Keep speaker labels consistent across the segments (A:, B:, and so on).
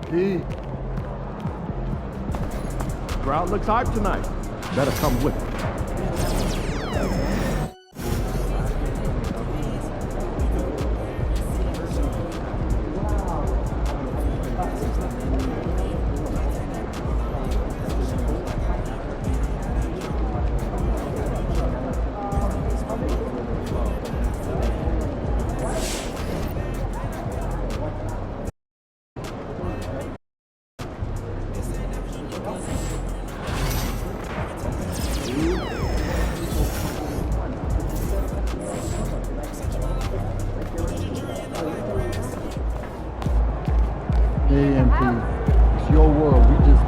A: MP.
B: Crowd looks hyped tonight. Better come with it.
A: Hey, MP. It's your world. We just...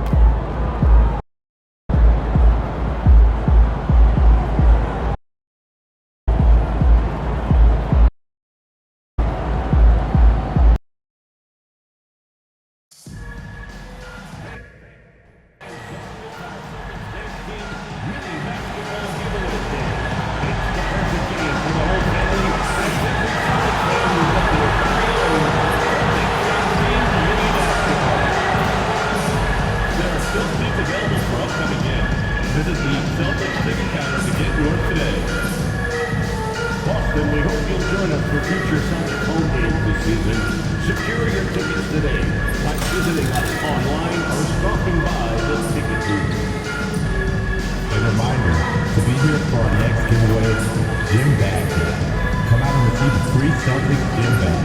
C: Visit the Celtics ticket counter to get yours today. Boston, we hope you'll join us for future Celtics home games this season. Secure your tickets today by visiting us online or stopping by the ticket booth.
D: A reminder to be here for our next giveaway, Gym Bag Day. Come out and receive a free Celtics gym bag.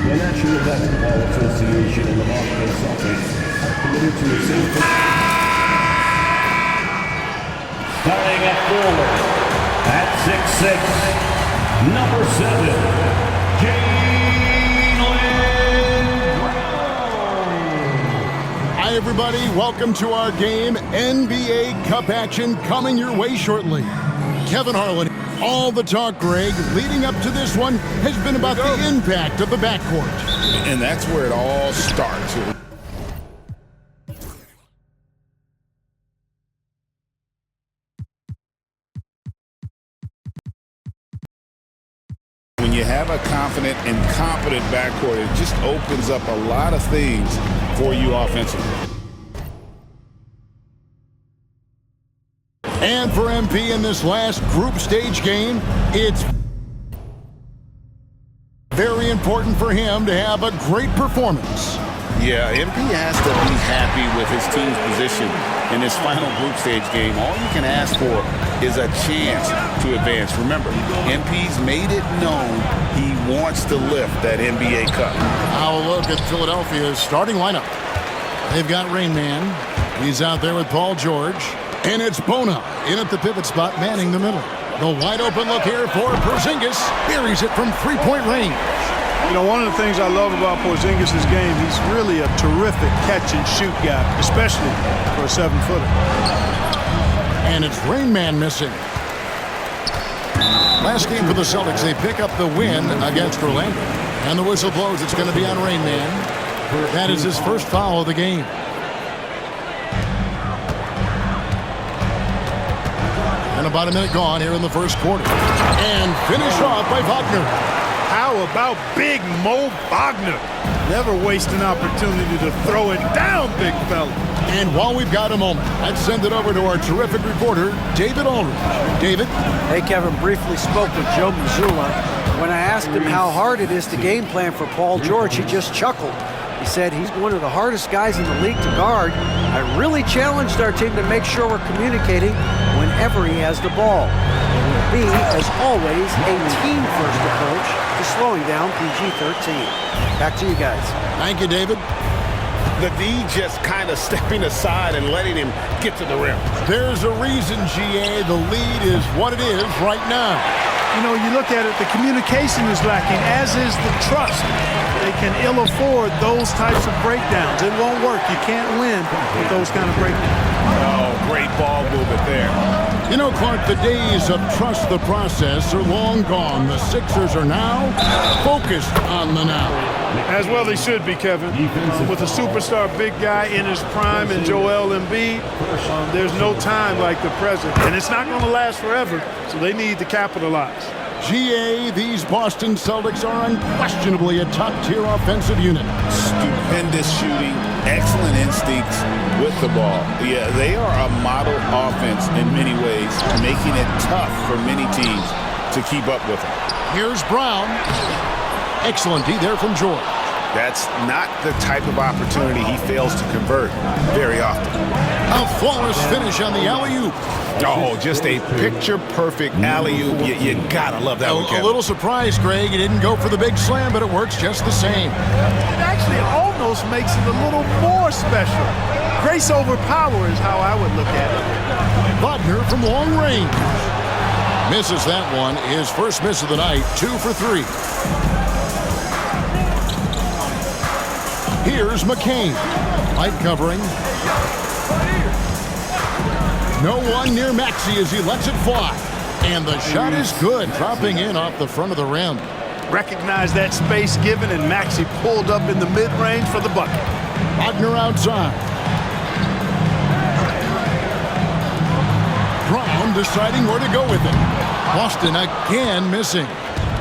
C: The National Basketball Association and the Boston Celtics are committed to a safe. Starting at forward, at 6'6", number 7, Jaylen Brown.
E: Hi, everybody. Welcome to our game. NBA Cup action coming your way shortly. Kevin Harlan. All the talk, Greg, leading up to this one has been about the impact of the backcourt.
F: And that's where it all starts. When you have a confident and competent backcourt, it just opens up a lot of things for you offensively.
E: And for MP in this last group stage game, it's very important for him to have a great performance.
F: Yeah, MP has to be happy with his team's position in this final group stage game. All you can ask for is a chance to advance. Remember, MP's made it known he wants to lift that NBA Cup.
E: Now a look at Philadelphia's starting lineup. They've got Rain Man. He's out there with Paul George. And it's Bona in at the pivot spot, manning the middle. The wide open look here for Porzingis. Buries it from three-point range.
G: You know, one of the things I love about Porzingis' game, he's really a terrific catch-and-shoot guy, especially for a 7-footer.
E: And it's Rain Man missing. Last game for the Celtics, they pick up the win against Orlando. And the whistle blows. It's going to be on Rain Man. That is his first foul of the game. And about a minute gone here in the first quarter. And finished off by Wagner.
G: How about Big Mo Wagner? Never waste an opportunity to throw it down, big fella.
E: And while we've got a moment, let's send it over to our terrific reporter, David Aldridge. David?
H: Hey, Kevin, briefly spoke with Joe Mazzulla. When I asked him how hard it is to game plan for Paul George, he just chuckled. He said he's one of the hardest guys in the league to guard. I really challenged our team to make sure we're communicating whenever he has the ball. It will be, as always, a team-first approach to slowing down PG-13. Back to you guys.
E: Thank you, David.
F: The D just kind of stepping aside and letting him get to the rim.
E: There's a reason, GA, the lead is what it is right now.
G: You know, you look at it, the communication is lacking, as is the trust. They can ill afford those types of breakdowns. It won't work. You can't win with those kind of breakdowns.
F: Oh, great ball movement there.
E: You know, Clark, the days of trust the process are long gone. The Sixers are now focused on the now.
G: As well they should be, Kevin. With a superstar big guy in his prime in Joel Embiid, there's no time like the present. And it's not going to last forever, so they need to capitalize.
E: GA, these Boston Celtics are unquestionably a top-tier offensive unit.
F: Stupendous shooting, excellent instincts with the ball. Yeah, they are a model offense in many ways, making it tough for many teams to keep up with them.
E: Here's Brown. Excellent D there from George.
F: That's not the type of opportunity he fails to convert very often.
E: A flawless finish on the alley-oop.
F: Oh, just a picture-perfect alley-oop. You gotta love that one, Kevin.
E: A little surprised, Greg. He didn't go for the big slam, but it works just the same.
G: It actually almost makes it a little more special. Grace over power is how I would look at it.
E: Wagner from long range. Misses that one. His first miss of the night, 2 for 3. Here's McCain. Light covering. No one near Maxey as he lets it fly. And the shot is good, dropping in off the front of the rim.
G: Recognize that space given, and Maxey pulled up in the mid-range for the bucket.
E: Wagner outside. Brown deciding where to go with it. Boston again missing.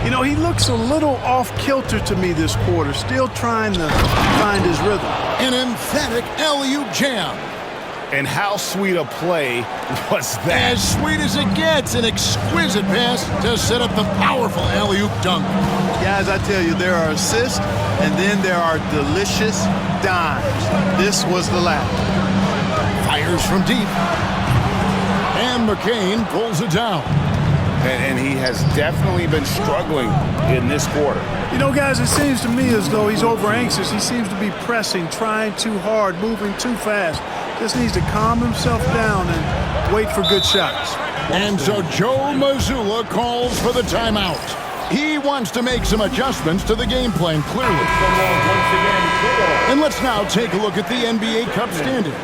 G: You know, he looks a little off-kilter to me this quarter, still trying to find his rhythm.
E: An emphatic alley-oop jam.
F: And how sweet a play was that?
E: As sweet as it gets, an exquisite pass to set up the powerful alley-oop dunk.
G: Guys, I tell you, there are assists, and then there are delicious dimes. This was the latter.
E: Fires from deep. And McCain pulls it down.
F: And he has definitely been struggling in this quarter.
G: You know, guys, it seems to me as though he's over-anxious. He seems to be pressing, trying too hard, moving too fast. Just needs to calm himself down and wait for good shots.
E: And so Joe Mazzulla calls for the timeout. He wants to make some adjustments to the game plan, clearly. And let's now take a look at the NBA Cup standings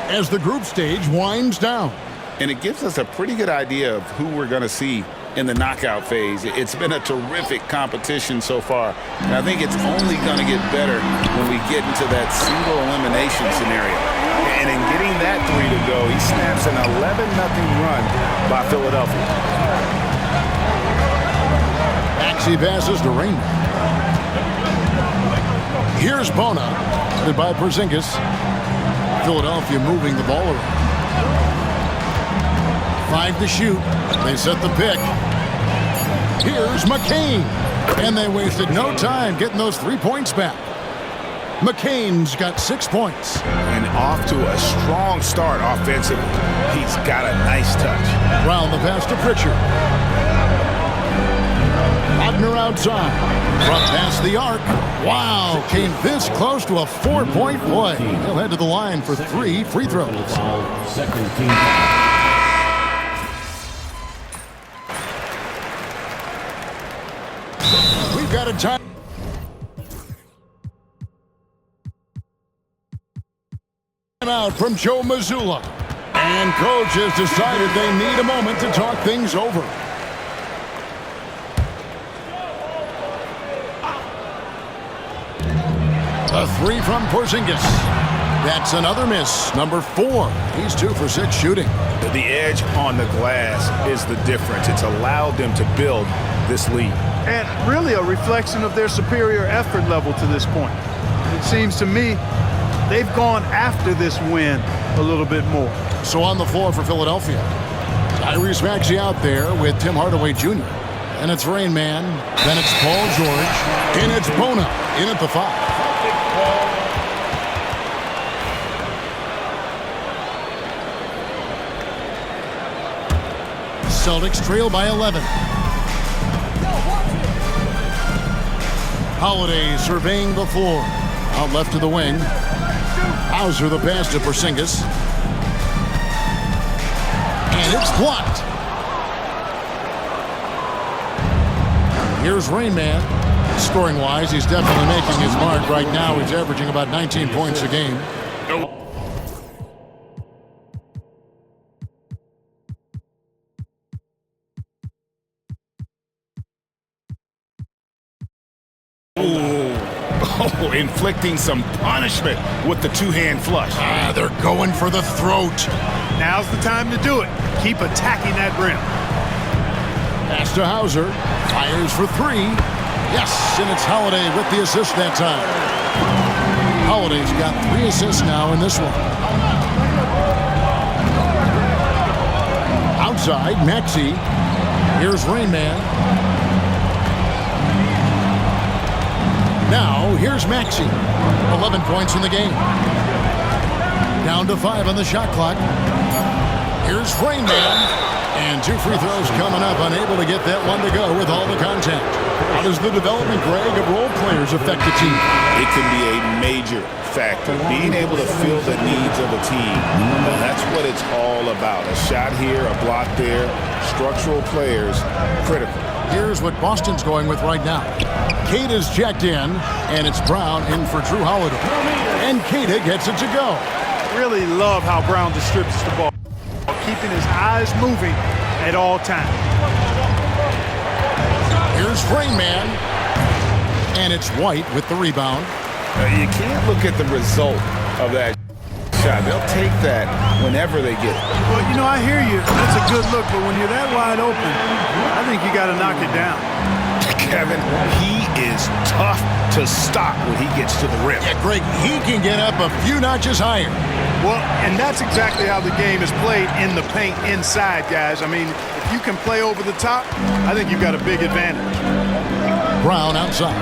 E: as the group stage winds down.
F: And it gives us a pretty good idea of who we're going to see in the knockout phase. It's been a terrific competition so far, and I think it's only going to get better when we get into that single elimination scenario. And in getting that 3 to go, he snaps an 11-0 run by Philadelphia.
E: Maxey passes to Raymond. Here's Bona, headed by Porzingis. Philadelphia moving the ball around. 5 to shoot. They set the pick. Here's McCain. And they wasted no time getting those 3 points back. McCain's got 6 points.
F: And off to a strong start offensively. He's got a nice touch.
E: Round the pass to Pritchard. Wagner outside. Front past the arc. Wow, came this close to a 4-point play. He'll head to the line for 3 free throws.
C: Second team.
E: We've got a time out from Joe Mazzulla. And coach has decided they need a moment to talk things over. A 3 from Porzingis. That's another miss. Number 4. He's 2 for 6 shooting.
F: The edge on the glass is the difference. It's allowed them to build this lead.
G: And really a reflection of their superior effort level to this point. It seems to me they've gone after this win a little bit more.
E: So on the floor for Philadelphia, Tyrese Maxey out there with Tim Hardaway Jr. And it's Rain Man. Then it's Paul George. And it's Bona in at the 5. Celtics trail by 11. Holiday surveying the floor. Out left to the wing. Hauser the pass to Porzingis. And it's blocked. Here's Rain Man. Scoring-wise, he's definitely making his mark. Right now, he's averaging about 19 points a game.
F: Oh, inflicting some punishment with the 2-hand flush.
E: They're going for the throat.
G: Now's the time to do it. Keep attacking that rim.
E: Pass to Hauser. Fires for three. Yes, and it's Holiday with the assist that time. Holiday's got 3 assists now in this one. Outside, Maxey. Here's Rain Man. Now, here's Maxey. 11 points in the game. Down to 5 on the shot clock. Here's Rain Man. And 2 free throws coming up, unable to get that one to go with all the contact. How does the development, Greg, of role players affect the team?
F: It can be a major factor. Being able to fill the needs of a team, that's what it's all about. A shot here, a block there, structural players, critical.
E: Here's what Boston's going with right now. Keita's checked in, and it's Brown in for Drew Holiday. And Keita gets it to go.
G: Really love how Brown distributes the ball, keeping his eyes moving at all times.
E: Here's Rain Man. And it's White with the rebound.
F: You can't look at the result of that shot. They'll take that whenever they get it.
G: Well, you know, I hear you. That's a good look, but when you're that wide open, I think you got to knock it down.
I: Kevin, he is tough to stop when he gets to the rim.
E: Yeah, Greg, he can get up a few notches higher.
G: Well, and that's exactly how the game is played in the paint inside, guys. I mean, if you can play over the top, I think you've got a big advantage.
E: Brown outside.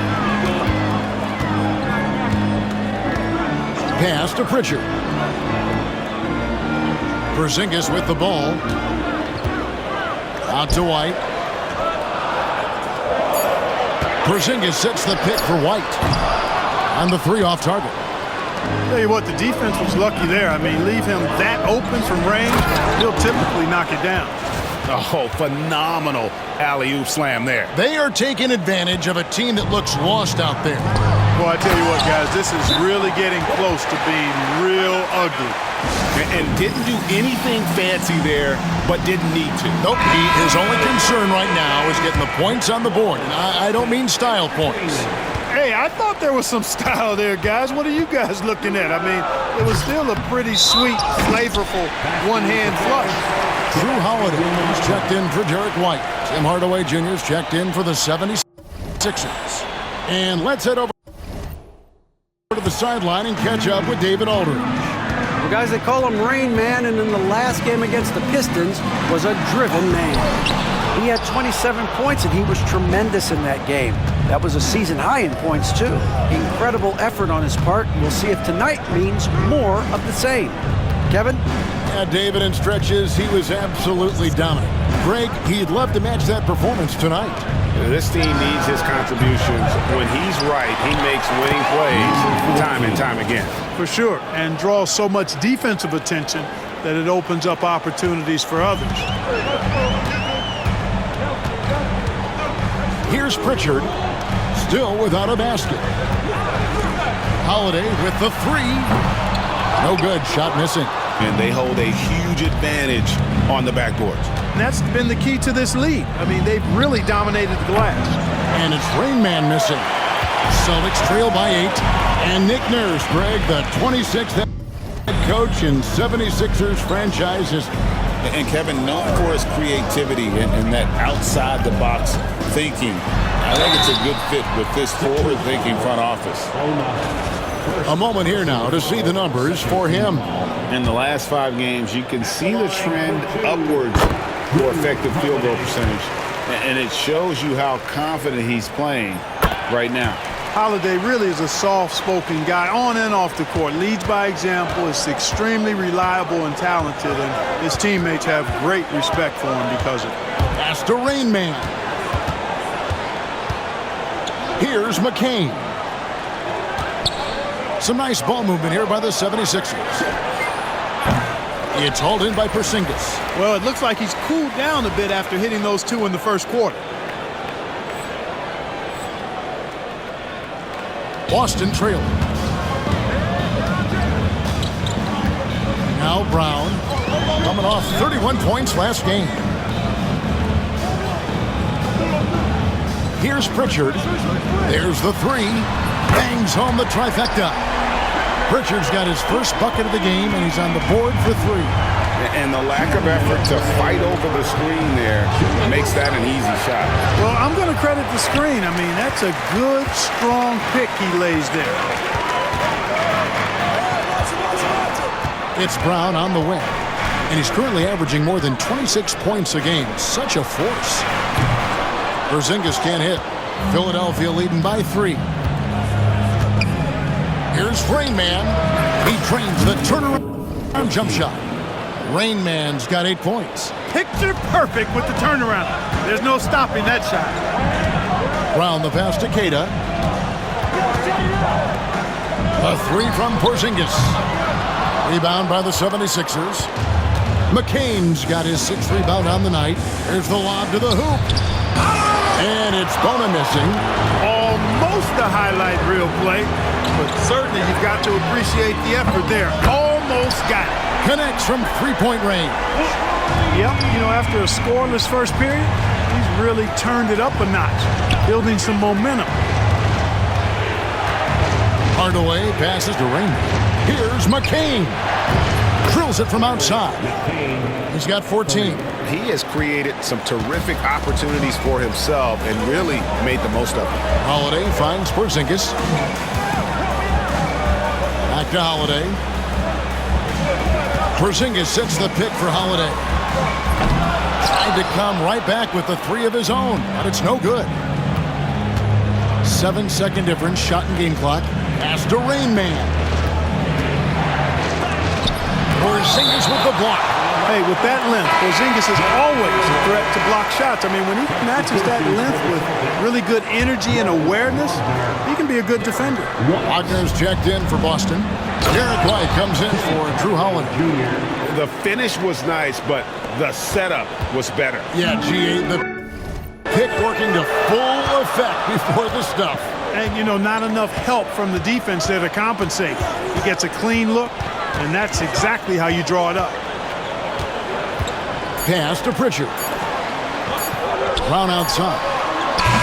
E: Pass to Pritchard. Porzingis with the ball. Out to White. Porzingis sets the pick for White. On the 3 off target.
G: Tell you what, the defense was lucky there. I mean, leave him that open from range, he'll typically knock it down.
I: Oh, phenomenal alley-oop slam there.
E: They are taking advantage of a team that looks lost out there.
G: Well, I tell you what, guys, this is really getting close to being real ugly.
I: And didn't do anything fancy there, but didn't need to.
E: Nope, his only concern right now is getting the points on the board. And I don't mean style points.
G: Hey, I thought there was some style there, guys. What are you guys looking at? I mean, it was still a pretty sweet, flavorful one-hand flush.
E: Drew Holiday is checked in for Derek White. Tim Hardaway Jr. is checked in for the 76ers. And let's head over to the sideline and catch up with David Aldridge.
H: Well, guys, they call him Rain Man, and in the last game against the Pistons was a driven man. He had 27 points, and he was tremendous in that game. That was a season high in points, too. Incredible effort on his part. We'll see if tonight means more of the same. Kevin?
E: Yeah, David, in stretches, he was absolutely dominant. Greg, he'd love to match that performance tonight.
I: This team needs his contributions. When he's right, he makes winning plays time and time again.
G: For sure, and draws so much defensive attention that it opens up opportunities for others.
E: Here's Pritchard, still without a basket. Holiday with the 3. No good, shot missing.
I: And they hold a huge advantage on the backboards.
G: And that's been the key to this lead. I mean, they've really dominated the glass.
E: And it's Rain Man missing. Celtics trail by 8. And Nick Nurse, Greg, the 26th head coach in 76ers franchise history.
F: And Kevin, known for his creativity and that outside-the-box thinking, I think it's a good fit with this forward-thinking front office.
E: A moment here now to see the numbers for him.
F: In the last 5 games, you can see the trend upwards for effective field goal percentage. And it shows you how confident he's playing right now.
G: Holiday really is a soft-spoken guy on and off the court. Leads by example, is extremely reliable and talented, and his teammates have great respect for him because of it.
E: Pass to Rain Man. Here's McCain. Some nice ball movement here by the 76ers. It's hauled in by Porzingis.
G: Well, it looks like he's cooled down a bit after hitting those 2 in the first quarter.
E: Boston trailing. Now Brown, coming off 31 points last game. Here's Pritchard. There's the 3. Bangs home the trifecta. Pritchard's got his first bucket of the game, and he's on the board for 3.
I: And the lack of effort to fight over the screen there makes that an easy shot.
G: Well, I'm going to credit the screen. I mean, that's a good, strong pick he lays there.
E: It's Brown on the wing, and he's currently averaging more than 26 points a game. Such a force. Porzingis can't hit. Philadelphia leading by 3. Here's Rain Man. He trains the turnaround jump shot. Rain Man's got 8 points.
G: Picture perfect with the turnaround. There's no stopping that shot.
E: Brown the pass to Queta. A 3 from Porzingis. Rebound by the 76ers. McCain's got his 6th rebound on the night. Here's the lob to the hoop. And it's Bona missing.
G: Almost a highlight reel play, but certainly you've got to appreciate the effort there. Almost got it.
E: Connects from three-point range.
G: Yep, you know, after a scoreless first period, he's really turned it up a notch, building some momentum.
E: Hardaway passes to Raymond. Here's McCain. Drills it from outside. He's got 14.
I: He has created some terrific opportunities for himself and really made the most of it.
E: Holiday finds Porzingis. Back to Holiday. Porzingis sets the pick for Holiday. Tried to come right back with the 3 of his own, but it's no good. 7-second difference, shot and game clock. Pass to Rain Man. Porzingis with the block.
G: Hey, with that length, Porzingis is always a threat to block shots. I mean, when he matches that length with really good energy and awareness, he can be a good defender.
E: Wagner's checked in for Boston. Derek White comes in for Drew Holiday.
I: The finish was nice, but the setup was better.
E: Yeah, G8, the pick working to full effect before the stuff.
G: And, you know, not enough help from the defense there to compensate. He gets a clean look, and that's exactly how you draw it up.
E: Pass to Pritchard. Brown outside.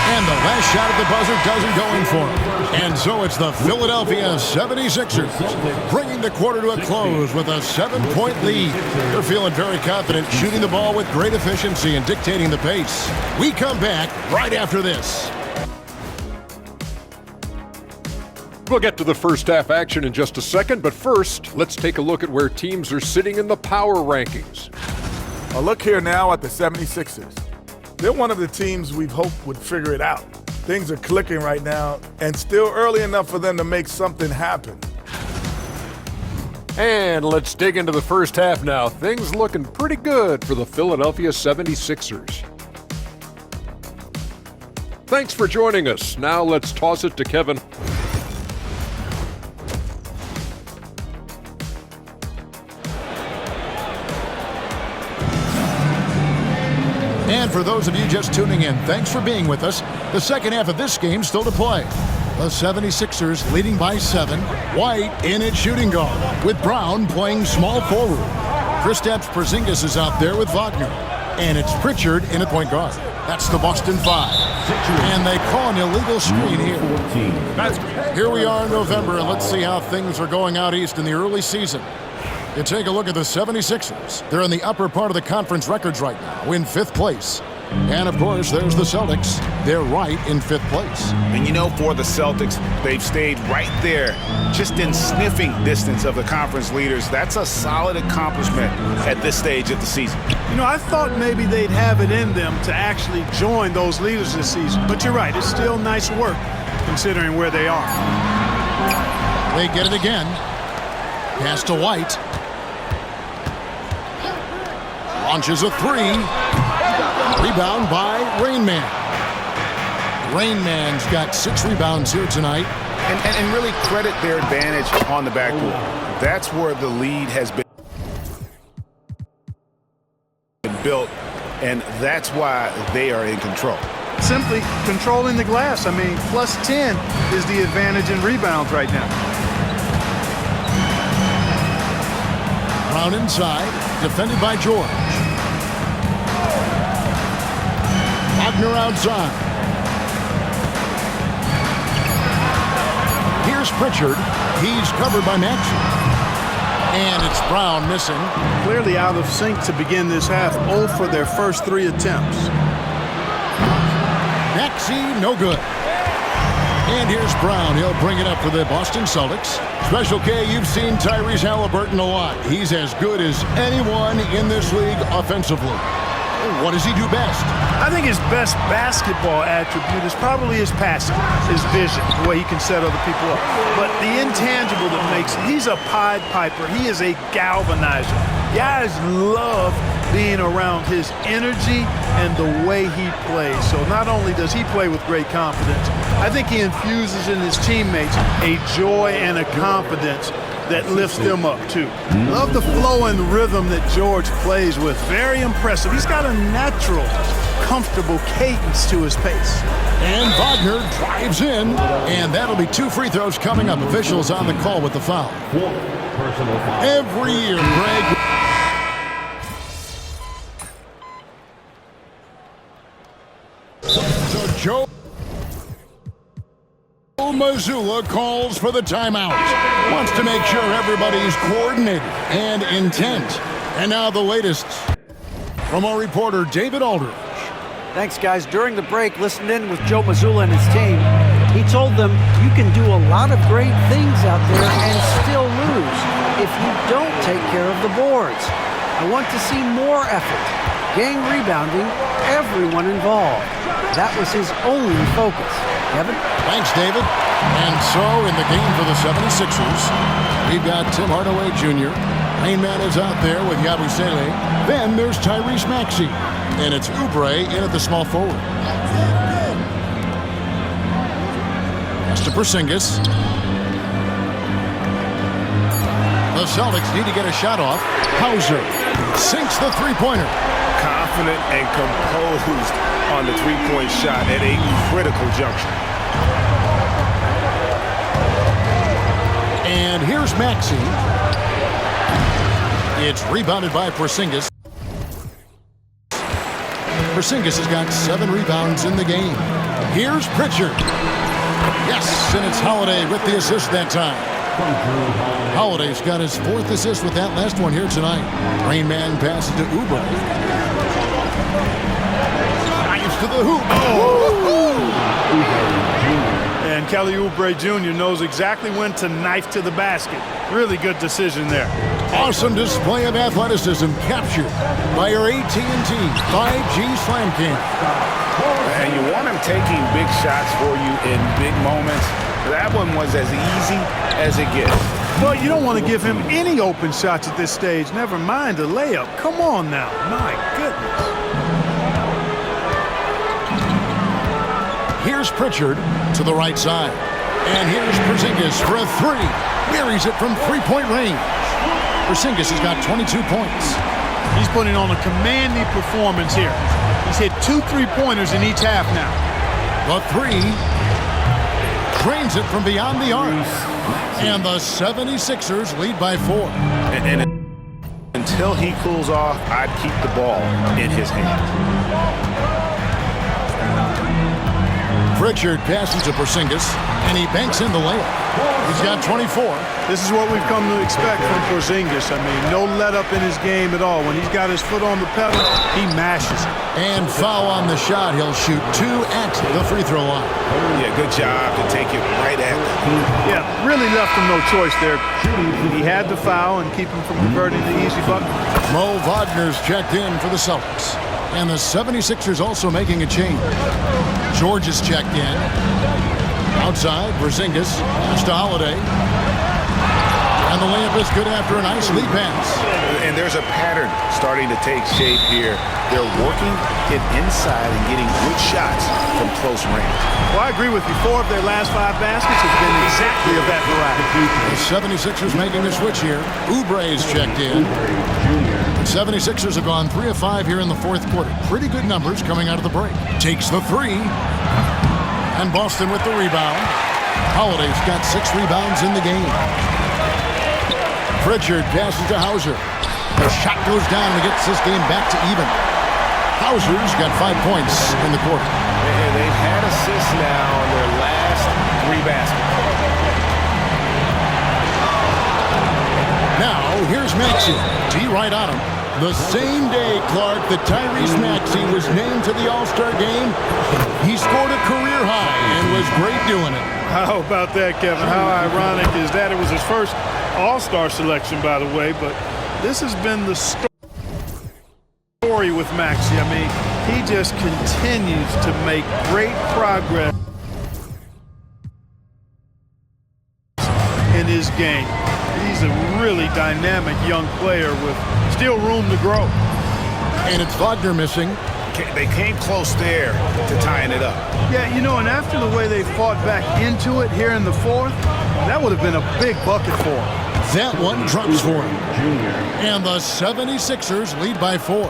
E: And the last shot at the buzzer doesn't go in for him. And so it's the Philadelphia 76ers bringing the quarter to a close with a 7-point lead. They're feeling very confident, shooting the ball with great efficiency and dictating the pace. We come back right after this.
B: We'll get to the first half action in just a second, but first, let's take a look at where teams are sitting in the power rankings.
J: A look here now at the 76ers. They're one of the teams we've hoped would figure it out. Things are clicking right now, and still early enough for them to make something happen.
B: And let's dig into the first half now. Things looking pretty good for the Philadelphia 76ers. Thanks for joining us. Now let's toss it to Kevin.
E: And for those of you just tuning in, thanks for being with us. The second half of this game still to play. The 76ers leading by 7. White in at shooting guard, with Brown playing small forward. Kristaps Porzingis is out there with Wagner. And it's Pritchard in at point guard. That's the Boston 5. And they call an illegal screen here. Here we are in November, and let's see how things are going out east in the early season. You take a look at the 76ers. They're in the upper part of the conference records right now, in 5th place. And, of course, there's the Celtics. They're right in 5th place.
I: And, you know, for the Celtics, they've stayed right there, just in sniffing distance of the conference leaders. That's a solid accomplishment at this stage of the season.
G: You know, I thought maybe they'd have it in them to actually join those leaders this season. But you're right, it's still nice work, considering where they are.
E: They get it again. Pass to White. Launches a 3. Rebound by Rain Man. Rain Man's got 6 rebounds here tonight.
I: And really credit their advantage on the backboard. That's where the lead has been built, and that's why they are in control.
G: Simply controlling the glass. I mean, plus 10 is the advantage in rebounds right now.
E: Brown inside, defended by George. Wagner outside. Here's Pritchard. He's covered by Maxey. And it's Brown missing.
G: Clearly out of sync to begin this half. 0 for their first 3 attempts.
E: Maxey, no good. And here's Brown. He'll bring it up for the Boston Celtics. Special K, you've seen Tyrese Halliburton a lot. He's as good as anyone in this league offensively. What does he do best?
G: I think his best basketball attribute is probably his passing, his vision, the way he can set other people up. But the intangible that makes it, he's a Pied Piper. He is a galvanizer. Guys love being around his energy and the way he plays. So not only does he play with great confidence, I think he infuses in his teammates a joy and a confidence that lifts them up too. Love the flow and rhythm that George plays with. Very impressive. He's got a natural, comfortable cadence to his pace.
E: And Wagner drives in, and that'll be 2 free throws coming up. Officials on the call with the foul. Every year, Greg. So Joe Mazzulla calls for the timeout. Wants to make sure everybody's coordinated and intent. And now the latest from our reporter, David Aldridge.
H: Thanks, guys. During the break, listened in with Joe Mazzulla and his team. He told them you can do a lot of great things out there and still lose if you don't take care of the boards. I want to see more effort, gang rebounding, everyone involved. That was his only focus. Kevin?
E: Thanks, David. And so, in the game for the 76ers, we've got Tim Hardaway Jr. Rain Man is out there with Yabusele. Then there's Tyrese Maxey. And it's Oubre in at the small forward. Pass to Porzingis. The Celtics need to get a shot off. Hauser sinks the three-pointer.
I: Confident and composed on the three-point shot at a critical juncture.
E: And here's Maxey. It's rebounded by Porzingis. Porzingis has got 7 rebounds in the game. Here's Pritchard. Yes, and it's Holiday with the assist that time. Holiday's got his 4th assist with that last one here tonight. Rain Man passes to Oubre. Drives to the hoop.
G: And Kelly Oubre Jr. knows exactly when to knife to the basket. Really good decision there.
E: Awesome display of athleticism captured by your AT&T 5G Slam Cam.
I: And you want him taking big shots for you in big moments. That one was as easy as it gets.
G: Well, you don't want to give him any open shots at this stage. Never mind a layup. Come on now. My goodness.
E: Here's Pritchard to the right side. And here's Porzingis for a 3. Buries it from 3-point range. Porzingis has got 22 points.
G: He's putting on a commanding performance here. He's hit 2 3-pointers in each half now.
E: The 3 drains it from beyond the arc. And the 76ers lead by 4.
I: And until he cools off, I'd keep the ball in his hand.
E: Pritchard passes to Porzingis, and he banks in the layup. He's got 24.
G: This is what we've come to expect from Porzingis. I mean, no let-up in his game at all. When he's got his foot on the pedal, he mashes it.
E: And foul on the shot. He'll shoot 2 at the free throw line.
I: Yeah, good job to take it right at him.
G: Yeah, really left him no choice there. He had to foul and keep him from converting the easy bucket.
E: Mo Wagner's checked in for the Celtics. And the 76ers also making a change. George is checked in. Outside, Porzingis. Pass to Holiday. And the layup is good after a nice lead pass.
I: And there's a pattern starting to take shape here. They're working it inside and getting good shots from close range.
G: Well, I agree with you. 4 of their last 5 baskets have been exactly of that variety.
E: The 76ers making the switch here. Oubre is checked in. The 76ers have gone 3 of 5 here in the 4th quarter. Pretty good numbers coming out of the break. Takes the 3. And Boston with the rebound. Holiday's got 6 rebounds in the game. Pritchard passes to Hauser. The shot goes down and gets this game back to even. Hauser's got 5 points in the quarter.
I: And they've had assists now on their last 3 baskets.
E: Now, Maxey. D right on him. The same day, Clark, that Tyrese Maxey was named to the All-Star game, he scored a career high and was great doing it.
G: How about that, Kevin? How ironic is that? It was his first All-Star selection, by the way, but this has been the story with Maxey. I mean, he just continues to make great progress in his game. He's a really dynamic young player with still room to grow.
E: And it's Wagner missing.
I: They came close there to tying it up.
G: Yeah, you know, and after the way they fought back into it here in the fourth, that would have been a big bucket for him.
E: That one drops for him. And the 76ers lead by 4.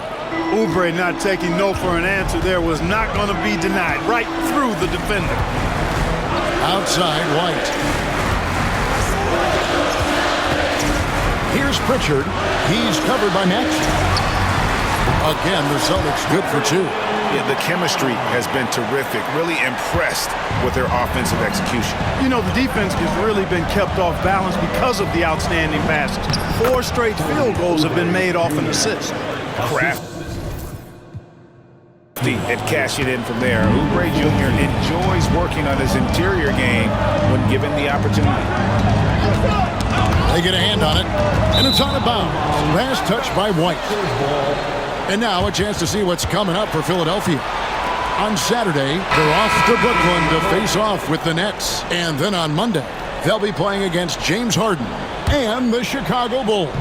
G: Oubre not taking no for an answer there was not going to be denied. Right through the defender.
E: Outside, White. Here's Pritchard. He's covered by Maxey. Again, the Celtics good for 2.
I: Yeah, the chemistry has been terrific. Really impressed with their offensive execution.
G: You know, the defense has really been kept off balance because of the outstanding passes. 4 straight field goals have been made off an assist.
I: Crafty at cashing in from there. Oubre Jr. enjoys working on his interior game when given the opportunity.
E: They get a hand on it, and it's out of bounds. Last touch by White. And now a chance to see what's coming up for Philadelphia. On Saturday, they're off to Brooklyn to face off with the Nets. And then on Monday, they'll be playing against James Harden and the Chicago Bulls.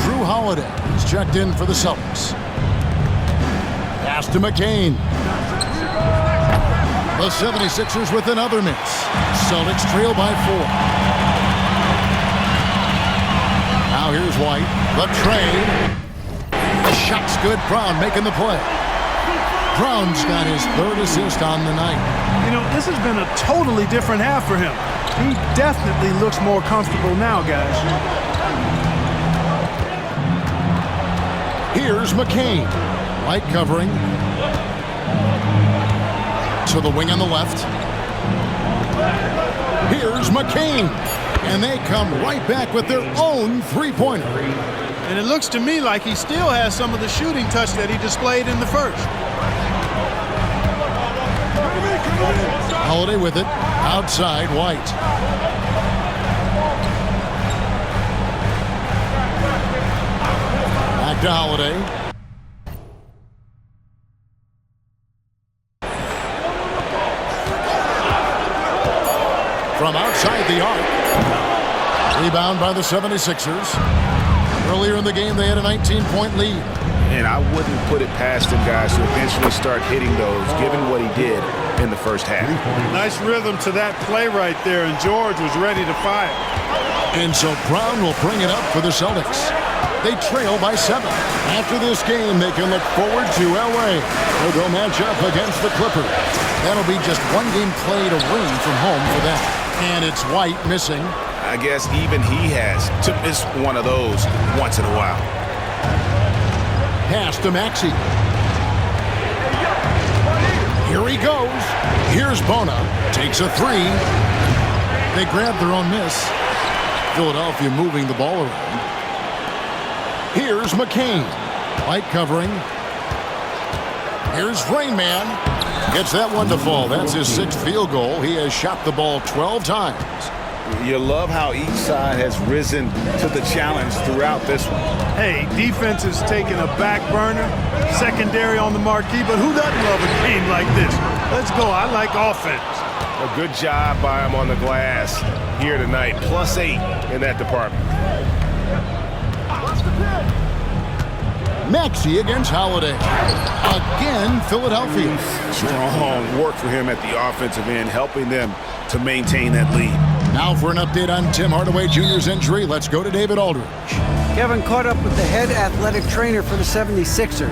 E: Drew Holiday is checked in for the Celtics. Pass to McCain. The 76ers with another miss. Celtics trail by 4. Now here's White. The trade. Shot's good. Brown making the play. Brown's got his 3rd assist on the night.
G: You know, this has been a totally different half for him. He definitely looks more comfortable now, guys.
E: Here's McCain. White covering. To the wing on the left. Here's McCain. And they come right back with their own three-pointer.
G: And it looks to me like he still has some of the shooting touch that he displayed in the first.
E: Holiday with it. Outside, White. Back to Holiday. From outside the arc. Rebound by the 76ers. Earlier in the game, they had a 19-point lead.
I: And I wouldn't put it past him, guys, to eventually start hitting those, given what he did in the first half.
G: Nice rhythm to that play right there, and George was ready to fire.
E: And so Brown will bring it up for the Celtics. They trail by 7. After this game, they can look forward to L.A. They'll go match up against the Clippers. That'll be just one game played away from home for them. And it's White missing.
I: I guess even he has to miss one of those once in a while.
E: Pass to Maxey. Here he goes. Here's Bona. Takes a 3. They grab their own miss. Philadelphia moving the ball around. Here's McCain. White covering. Here's Rain Man. Gets that one to fall. That's his 6th field goal. He has shot the ball 12 times.
F: You love how each side has risen to the challenge throughout this one.
G: Hey, defense is taking a back burner, secondary on the marquee, but who doesn't love a game like this? Let's go. I like offense.
I: A good job by him on the glass here tonight. +8 in that department.
E: Maxey against Holiday. Again, Philadelphia.
I: Strong work for him at the offensive end, helping them to maintain that lead.
E: Now for an update on Tim Hardaway Jr.'s injury, let's go to David Aldridge.
H: Kevin caught up with the head athletic trainer for the 76ers.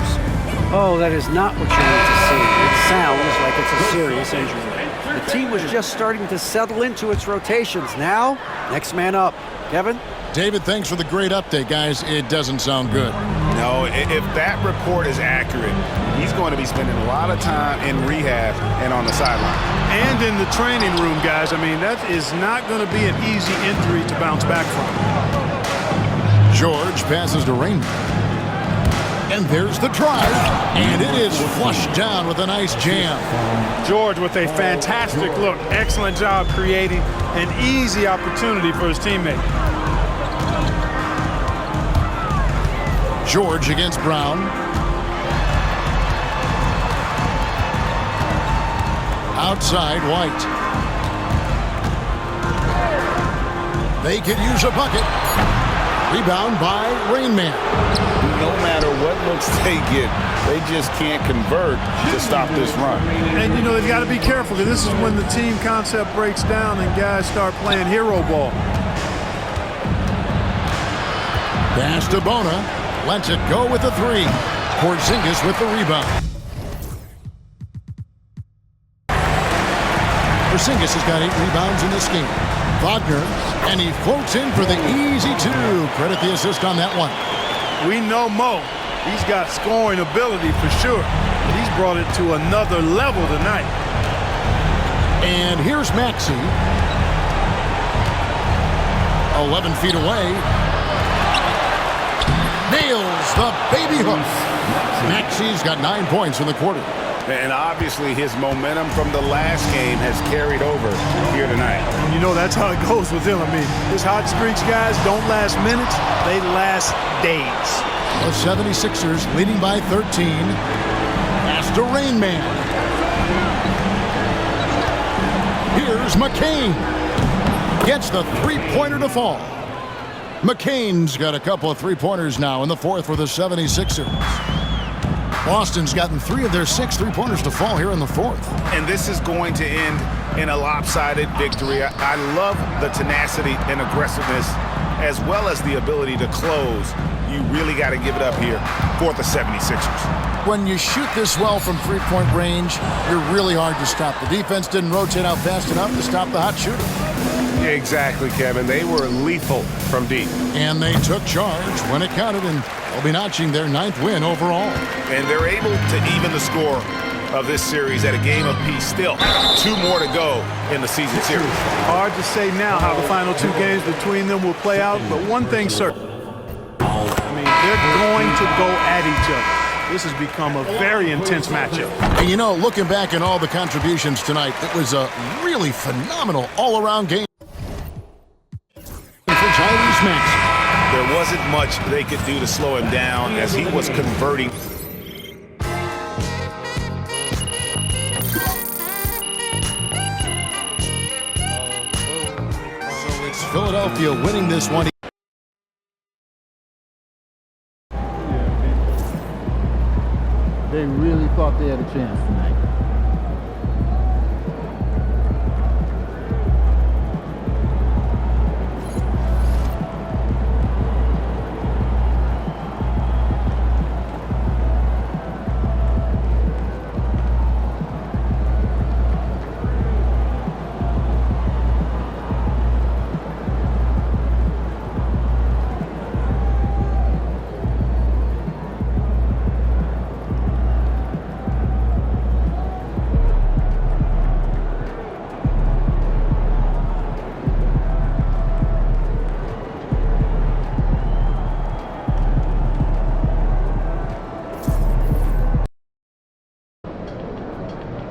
H: Oh, that is not what you want to see. It sounds like it's a serious injury. The team was just starting to settle into its rotations. Now, next man up. Kevin?
E: David, thanks for the great update, guys. It doesn't sound good.
I: No, if that report is accurate, he's going to be spending a lot of time in rehab and on the sideline.
G: And in the training room, guys. I mean, that is not going to be an easy injury to bounce back from.
E: George passes to Rainman. And there's the drive. And it is flushed down with a nice jam.
G: George with a fantastic look. Excellent job creating an easy opportunity for his teammate.
E: George against Brown. Outside, White. They could use a bucket. Rebound by Rainman.
F: No matter what looks they get, they just can't convert to stop this run.
G: And, you know, they've got to be careful because this is when the team concept breaks down and guys start playing hero ball.
E: Pass to Bona. Lets it go with the three. Porzingis with the rebound. Porzingis has got 8 rebounds in this game. Wagner, and he floats in for the easy 2. Credit the assist on that one.
G: We know Mo. He's got scoring ability for sure. But he's brought it to another level tonight.
E: And here's Maxey. 11 feet away. Nails the baby hook. Maxey's got 9 points in the quarter.
I: And obviously his momentum from the last game has carried over here tonight.
G: You know, that's how it goes with him. I mean, his hot streaks, guys, don't last minutes. They last days.
E: The 76ers leading by 13. Pass to Rainman. Here's McCain. Gets the three-pointer to fall. McCain's got a couple of three-pointers now in the fourth for the 76ers. Boston's gotten 3 of their 6 three-pointers to fall here in the fourth.
I: And this is going to end in a lopsided victory. I love the tenacity and aggressiveness as well as the ability to close. You really got to give it up here for the 76ers.
E: When you shoot this well from three-point range, you're really hard to stop. The defense didn't rotate out fast enough to stop the hot shooter.
I: Exactly, Kevin. They were lethal from deep.
E: And they took charge when it counted, and they'll be notching their 9th win overall.
I: And they're able to even the score of this series at a game apiece. Still 2 more to go in the season series.
G: Hard to say now how the final 2 games between them will play out, but one thing's certain. I mean, they're going to go at each other. This has become a very intense matchup.
E: And you know, looking back at all the contributions tonight, it was a really phenomenal all-around game for Tyrese Maxey.
I: There wasn't much they could do to slow him down as he was converting.
E: So it's Philadelphia winning this one.
A: They really thought they had a chance tonight.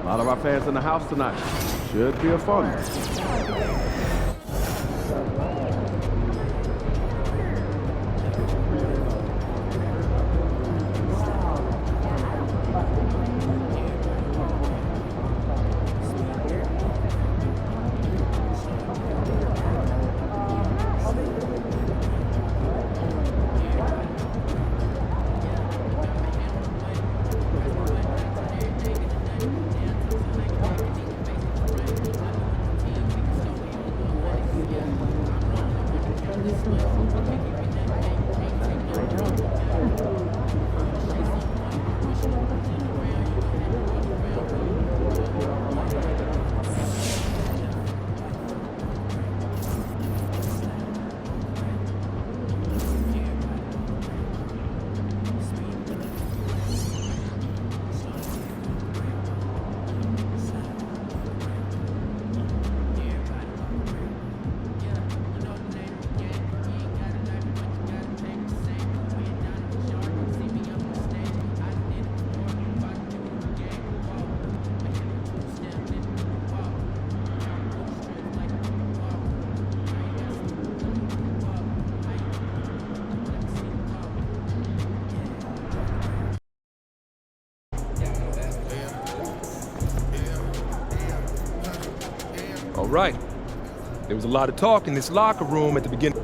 K: A lot of our fans in the house tonight. Should be a fun.
L: right. There was a lot of talk in this locker room at the beginning.